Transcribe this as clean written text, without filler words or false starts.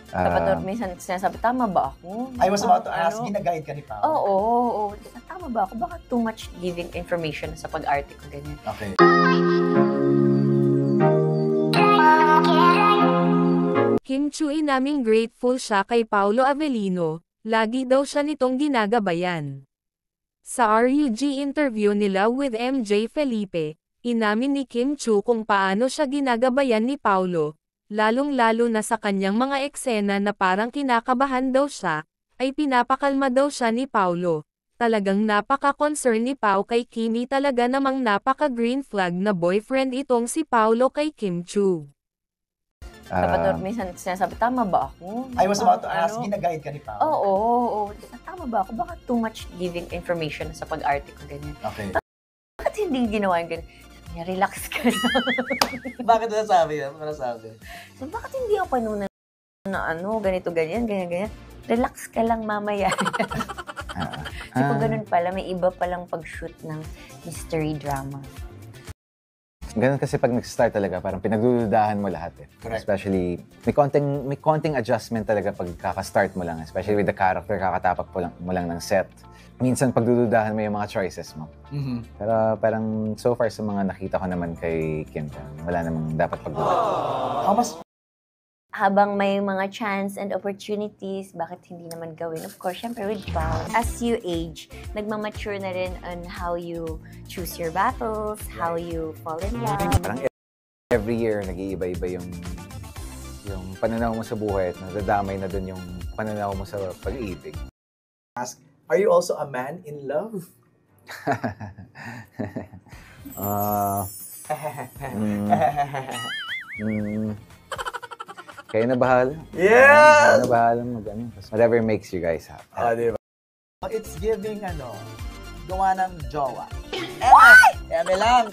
Dapat minsan sinasabi, tama ba ako? I was about to ask, gina-guide ka ni Pao? Oo. Tama ba ako? Baka too much giving information sa pag-arte ko, ganyan. Okay. Kim Chu inaming grateful siya kay Paolo Avellino, lagi daw siya nitong ginagabayan. Sa RUG interview nila with MJ Felipe, inamin ni Kim Chu kung paano siya ginagabayan ni Paolo, lalong-lalo na sa kanyang mga eksena na parang kinakabahan daw siya, ay pinapakalma daw siya ni Paolo. Talagang napaka-concern ni Pao kay Kimi, talaga namang napaka-green flag na boyfriend itong si Paolo kay Kim Chu. Dapat minsan sinasabi, tama ba ako? I was about to ask, gina-guide ka ni Pao? Oo. Tama ba ako? Baka too much giving information sa pag-arte ko, ganyan. Okay. Bakit hindi ginawa yung ganyan? Relax ka lang. Bakit nasabi yan? So, bakit hindi ako panunan na ganito, ganyan. Relax ka lang mamaya. Kasi pag ganun pala, may iba palang pag-shoot ng mystery drama. Ganun kasi pag nag-start talaga, parang pinagdududahan mo lahat eh. Correct. Especially, may konting adjustment talaga pag kaka-start mo lang. Especially with the character, kakatapak mo lang ng set. Minsan pagdududahan mo yung mga choices mo. Mm-hmm. Pero parang so far sa mga nakita ko naman kay Kim Chan, wala namang dapat pagdudahan. Habang may mga chance and opportunities, bakit hindi naman gawin? Of course, syempre with Pao. As you age, nagmamature na rin on how you choose your battles, how you fall in love. Parang every year, nag-iiba-iba yung pananaw mo sa buhay at nadadamay na dun yung pananaw mo sa pag-ibig. Ask, are you also a man in love? Kayo na bahala. Yeah! Kayo na bahala mag-ano. Whatever makes you guys happy. Diba? It's giving, gawa ng jowa. Eme lang!